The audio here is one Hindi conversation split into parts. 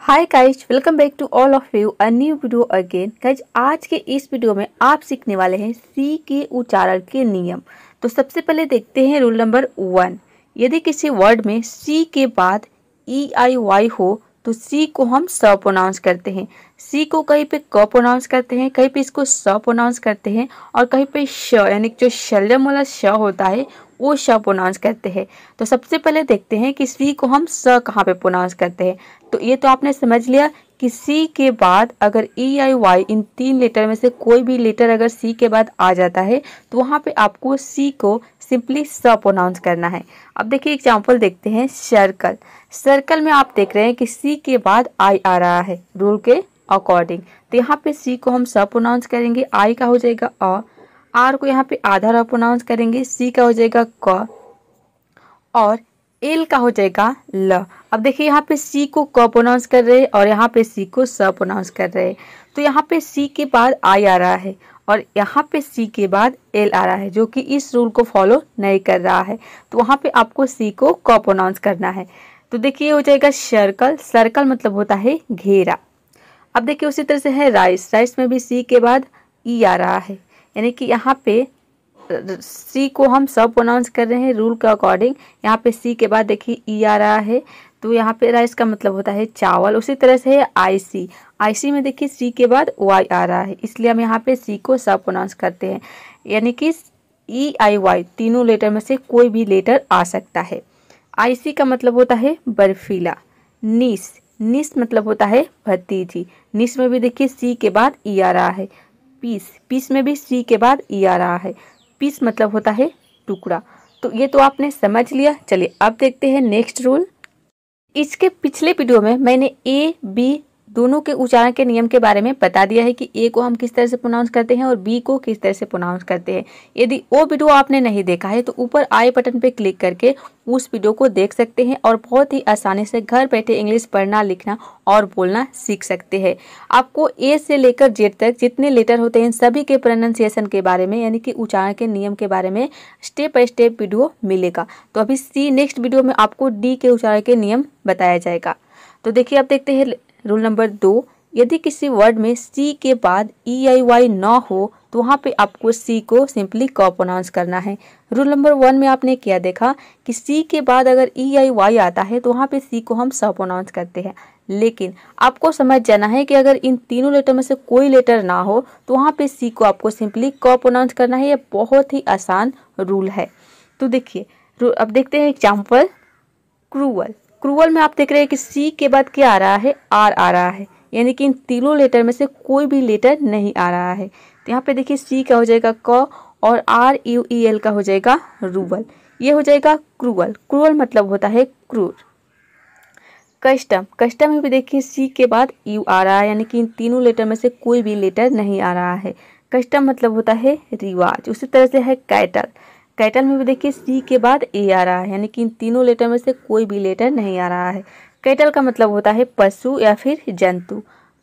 Hi guys, welcome back to all of you a new video again. Guys, आज के इस वीडियो में आप सीखने वाले हैं सी के उच्चारण के नियम। तो सबसे पहले देखते हैं रूल नंबर 1। यदि किसी वर्ड में सी के बाद ई आई वाई हो तो सी को हम स प्रोनाउंस करते हैं। सी को कहीं पे क प्रोनाउंस करते हैं, कहीं पे इसको स प्रोनाउंस करते हैं और कहीं पे श यानी जो शलजम वाला श होता है वो श प्रोनाउंस करते हैं। तो सबसे पहले देखते हैं कि सी को हम स कहाँ पे प्रोनाउंस करते हैं। तो ये तो आपने समझ लिया कि सी के बाद अगर ई आई वाई इन 3 लेटर में से कोई भी लेटर अगर सी के बाद आ जाता है तो वहाँ पे आपको सी को सिंपली स प्रोनाउंस करना है। अब देखिए एग्जांपल देखते हैं। सर्कल, सर्कल में आप देख रहे हैं कि सी के बाद आई आ रहा है रूल के अकॉर्डिंग। तो यहाँ पे सी को हम स प्रोनाउंस करेंगे, आई का हो जाएगा अ, आर को यहाँ पे आधा र प्रोनाउंस करेंगे, सी का हो जाएगा क और एल का हो जाएगा ल। अब देखिए यहाँ पे सी को क प्रोनाउंस कर रहे हैं और यहाँ पे सी को स प्रोनाउंस कर रहे हैं। तो यहाँ पे सी के बाद आई आ रहा है और यहाँ पे सी के बाद एल आ रहा है, जो कि इस रूल को फॉलो नहीं कर रहा है। तो वहाँ पे आपको सी को क प्रोनाउंस करना है। तो देखिए हो जाएगा सर्कल, सर्कल मतलब होता है घेरा। अब देखिए उसी तरह से है राइस, राइस में भी सी के बाद ई आ रहा है, यानी कि यहाँ पे सी को हम सब प्रोनाउंस कर रहे हैं रूल के अकॉर्डिंग। यहाँ पे सी के बाद देखिए ई आ रहा है, तो यहाँ पे राइस का मतलब होता है चावल। उसी तरह से है आईसी, आईसी में देखिए सी के बाद वाई आ रहा है, इसलिए हम यहाँ पे सी को सब प्रोनाउंस करते हैं, यानी कि ई आई वाई तीनों लेटर में से कोई भी लेटर आ सकता है। आईसी का मतलब होता है बर्फीला। निस, निस मतलब होता है भतीजी, निस में भी देखिए सी के बाद ई आ रहा है। पीस, पीस में भी सी के बाद ई आ रहा है, पीस मतलब होता है टुकड़ा। तो ये तो आपने समझ लिया। चलिए अब देखते हैं नेक्स्ट रूल। इसके पिछले वीडियो में मैंने ए बी दोनों के उच्चारण के नियम के बारे में बता दिया है कि ए को हम किस तरह से प्रोनाउंस करते हैं और बी को किस तरह से प्रोनाउंस करते हैं। यदि वो वीडियो आपने नहीं देखा है तो ऊपर आई बटन पे क्लिक करके उस वीडियो को देख सकते हैं और बहुत ही आसानी से घर बैठे इंग्लिश पढ़ना, लिखना और बोलना सीख सकते हैं। आपको ए से लेकर जेड तक जितने लेटर होते हैं सभी के प्रोनाउंसिएशन के बारे में, यानी कि उच्चारण के नियम के बारे में स्टेप बाय स्टेप वीडियो मिलेगा। तो अभी सी नेक्स्ट वीडियो में आपको डी के उच्चारण के नियम बताया जाएगा। तो देखिए अब देखते हैं रूल नंबर 2। यदि किसी वर्ड में सी के बाद ई आई वाई ना हो तो वहाँ पे आपको सी को सिंपली क प्रोनाउंस करना है। रूल नंबर 1 में आपने क्या देखा कि सी के बाद अगर ई आई वाई आता है तो वहाँ पे सी को हम स प्रोनाउंस करते हैं, लेकिन आपको समझ जाना है कि अगर इन तीनों लेटर में से कोई लेटर ना हो तो वहाँ पे सी को आपको सिंपली क प्रोनाउंस करना है। ये बहुत ही आसान रूल है। तो देखिए अब देखते हैं एग्जाम्पल। क्रूअल, क्रूअल में आप देख रहे हैं कि सी के बाद क्या आ रहा है, आर आ रहा है, यानी कि इन तीनों लेटर में से कोई भी लेटर नहीं आ रहा है। तो यहाँ पे देखिए सी का हो जाएगा क और आर यू ई एल का हो जाएगा रूअल, ये हो जाएगा क्रूअल। क्रूअल मतलब होता है क्रूर। कस्टम, कस्टम में भी देखिए सी के बाद यू आ रहा है, यानी कि इन तीनों लेटर में से कोई भी लेटर नहीं आ रहा है। कस्टम मतलब होता है रिवाज। उसी तरह से है कैटल, कैटल में भी देखिए सी के बाद ए आ रहा है, यानी कि इन तीनों लेटर में से कोई भी लेटर नहीं आ रहा है। कैटल का मतलब होता है पशु या फिर जंतु।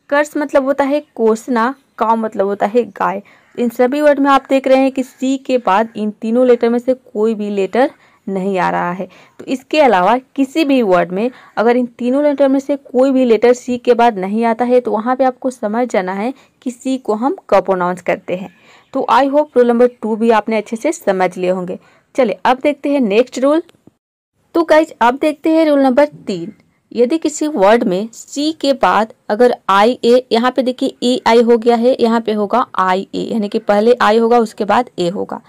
कर्स मतलब होता है कोसना, काव मतलब होता है गाय। इन सभी वर्ड में आप देख रहे हैं कि सी के बाद इन तीनों लेटर में से कोई भी लेटर नहीं आ रहा है। तो इसके अलावा किसी भी वर्ड में अगर इन तीनों लेटर में से कोई भी लेटर सी के बाद नहीं आता है तो वहाँ पे आपको समझ जाना है कि सी को हम क प्रोनाउंस करते हैं। तो आई होप रूल नंबर 2 भी आपने अच्छे से समझ लिए होंगे। चलिए अब देखते हैं नेक्स्ट रूल। तो गाइज अब देखते हैं रूल नंबर 3। यदि किसी वर्ड में सी के बाद अगर आई ए, यहाँ पे देखिए ए आई हो गया है, यहाँ पे होगा आई ए, यानी कि पहले आई होगा उसके बाद ए होगा।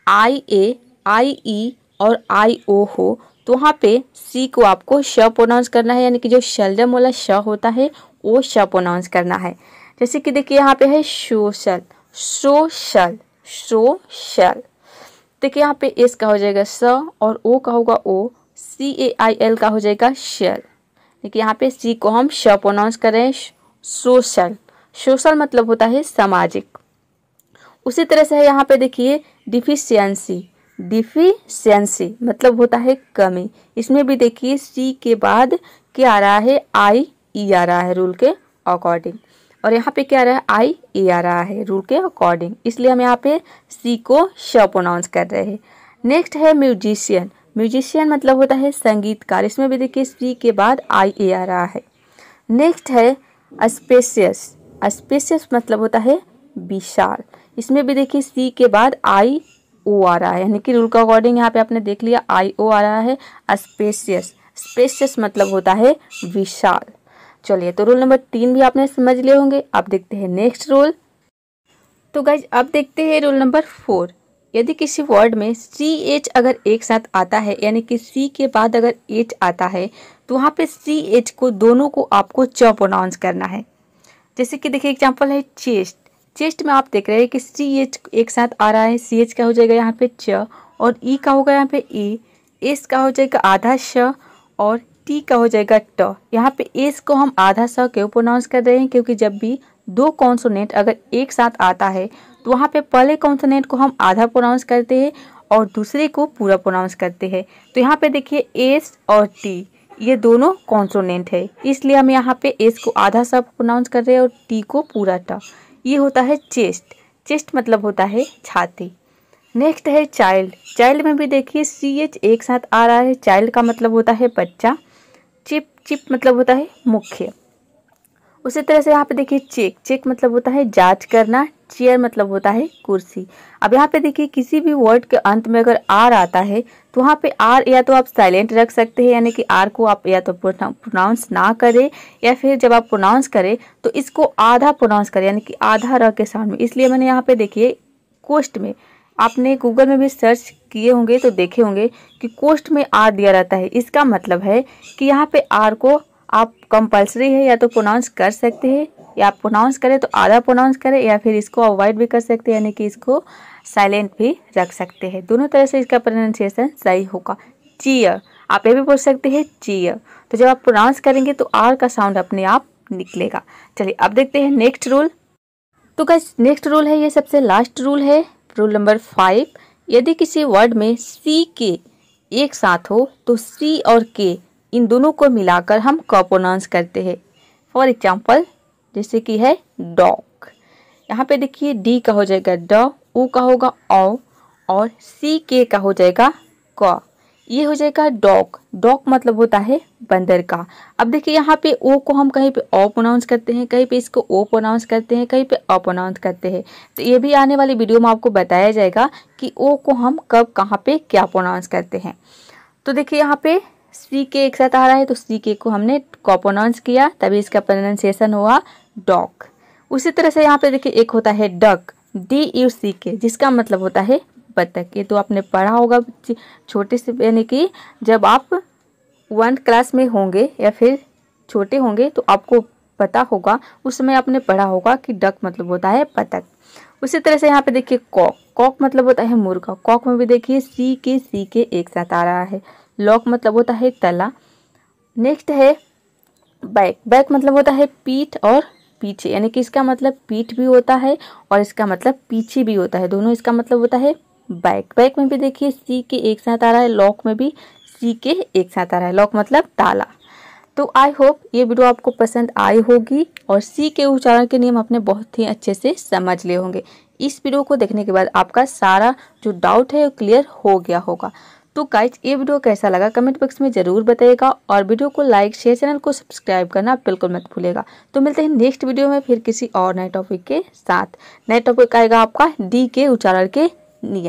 आई ए, आई ई और आई ओ हो तो वहाँ पे सी को आपको श प्रोनाउंस करना है, यानी कि जो शलजम वाला श होता है वो श प्रोनाउंस करना है। जैसे कि देखिए यहाँ पे है सोशल, सोशल, सोशल। देखिए यहाँ पे एस का हो जाएगा स और ओ का होगा ओ, सी ए आई एल का हो जाएगा शल। देखिए यहाँ पे सी को हम श प्रोनाउंस कर रहे हैं, सोशल। सोशल मतलब होता है सामाजिक। उसी तरह से है यहाँ पे देखिए डिफिशियंसी, डिफिशियंसी मतलब होता है कमी। इसमें भी देखिए सी के बाद क्या आ रहा है, आई ई आ रहा है रूल के अकॉर्डिंग, और यहाँ पे क्या आ रहा है, आई ए आ रहा है रूल के अकॉर्डिंग, इसलिए हम यहाँ पे सी को श प्रोनाउंस कर रहे हैं। नेक्स्ट है म्यूजिशियन, म्यूजिशियन मतलब होता है संगीतकार। इसमें भी देखिए सी के बाद आई ए आ रहा है। नेक्स्ट है स्पेशियस। स्पेशियस मतलब होता है विशाल। इसमें भी देखिए सी के बाद आई ओ आ रहा है, यानी कि रूल का अकॉर्डिंग यहाँ पे आपने देख लिया आई ओ आ रहा है। स्पेशियस, स्पेशियस मतलब होता है विशाल। चलिए, तो रूल नंबर 3 भी आपने समझ लिए होंगे। अब देखते हैं नेक्स्ट रूल। तो गाइज अब देखते हैं रूल नंबर 4। यदि किसी वर्ड में सी एच अगर एक साथ आता है, यानी कि सी के बाद अगर एच आता है, तो वहाँ पे सी एच को दोनों को आपको च प्रोनाउंस करना है। जैसे कि देखिए एग्जांपल है चेस्ट। चेस्ट में आप देख रहे हैं कि सी एच एक साथ आ रहा है। सी एच का हो जाएगा यहाँ पे च, और ई का होगा यहाँ पे ए, एस का हो जाएगा आधा श, और टी का हो जाएगा ट। यहाँ पे एस को हम आधा स क्यों प्रोनाउंस कर रहे हैं? क्योंकि जब भी दो कॉन्सोनेंट अगर एक साथ आता है तो वहाँ पे पहले कॉन्सोनेंट को हम आधा प्रोनाउंस करते हैं और दूसरे को पूरा प्रोनाउंस करते हैं। तो यहाँ पे देखिए एस और टी ये दोनों कॉन्सोनेंट है, इसलिए हम यहाँ पे एस को आधा सा प्रोनाउंस कर रहे हैं और टी को पूरा ट। ये होता है चेस्ट। चेस्ट मतलब होता है छाती। नेक्स्ट है चाइल्ड। चाइल्ड में भी देखिए सी एच एक साथ आ रहा है। चाइल्ड का मतलब होता है बच्चा। चिप, चिप मतलब होता है मुख्य। उसी तरह से यहाँ पे देखिए चेक। चेक मतलब होता है जांच करना। चेयर मतलब होता है कुर्सी। अब यहाँ पे देखिए किसी भी वर्ड के अंत में अगर आर आता है तो वहाँ पे आर या तो आप साइलेंट रख सकते हैं, यानी कि आर को आप या तो प्रोनाउंस ना करें, या फिर जब आप प्रोनाउंस करें तो इसको आधा प्रोनाउंस करें, यानी कि आधा र के साउंड में। इसलिए मैंने यहाँ पे देखिए कोस्ट में, आपने गूगल में भी सर्च किए होंगे तो देखे होंगे कि कोस्ट में आर दिया रहता है। इसका मतलब है कि यहाँ पे आर को आप कंपल्सरी है या तो प्रोनाउंस कर सकते हैं, या आप प्रोनाउंस करें तो आधा प्रोनाउंस करें, या फिर इसको अवॉइड भी कर सकते हैं, यानी कि इसको साइलेंट भी रख सकते हैं। दोनों तरह से इसका प्रोनाउंसिएशन सही होगा। चीयर, आप ये भी बोल सकते हैं चीयर। तो जब आप प्रोनाउंस करेंगे तो आर का साउंड अपने आप निकलेगा। चलिए अब देखते हैं नेक्स्ट रूल। तो गाइस नेक्स्ट रूल है, ये सबसे लास्ट रूल है, रूल नंबर 5। यदि किसी वर्ड में सी के एक साथ हो तो सी और के इन दोनों को मिलाकर हम क प्रोनाउंस करते हैं। फॉर एग्जाम्पल जैसे कि है डॉग। यहाँ पे देखिए डी का हो जाएगा ड, ऊ का होगा औ, और सी के का हो जाएगा क। ये हो जाएगा डॉग। डॉग मतलब होता है बंदर का। अब देखिए यहाँ पे ओ को हम कहीं पे ओ प्रोनाउंस करते हैं, कहीं पे इसको ओ प्रोनाउंस करते हैं, कहीं पे अ प्रोनाउंस करते हैं। तो ये भी आने वाली वीडियो में आपको बताया जाएगा कि ओ को हम कब कहाँ पे क्या प्रोनाउंस करते हैं। तो देखिए यहाँ पे सी के एक साथ आ रहा है तो सी के को हमने क प्रोनाउंस किया, तभी इसका प्रोनाउंसिएशन हुआ डॉग। उसी तरह से यहाँ पे देखिए एक होता है डक, डी यू सी के, जिसका मतलब होता है बतख। ये तो आपने पढ़ा होगा छोटे से, यानी कि जब आप 1 क्लास में होंगे या फिर छोटे होंगे तो आपको पता होगा, उस समय आपने पढ़ा होगा कि डक मतलब होता है बतख। उसी तरह से यहाँ पे देखिए कॉक। कॉक मतलब होता है मुर्गा। कॉक में भी देखिए सी के एक साथ आ रहा है। लॉक मतलब होता है तला। नेक्स्ट है बैक। बैक मतलब होता है पीठ और पीछे, यानी कि इसका मतलब पीठ भी होता है और इसका मतलब पीछे भी होता है, दोनों इसका मतलब होता है बैक। बैक में भी देखिए सी के एक साथ आ रहा है। लॉक में भी सी के एक साथ आ रहा है। लॉक मतलब ताला। तो आई होप ये वीडियो आपको पसंद आई होगी और सी के उच्चारण के नियम आपने बहुत ही अच्छे से समझ लिए होंगे। इस वीडियो को देखने के बाद आपका सारा जो डाउट है वो क्लियर हो गया होगा। तो गाइज ये वीडियो कैसा लगा कमेंट बॉक्स में ज़रूर बताइएगा, और वीडियो को लाइक शेयर, चैनल को सब्सक्राइब करना बिल्कुल मत भूलिएगा। तो मिलते हैं नेक्स्ट वीडियो में फिर किसी और नए टॉपिक के साथ। नए टॉपिक आएगा आपका डी के उच्चारण के नियम।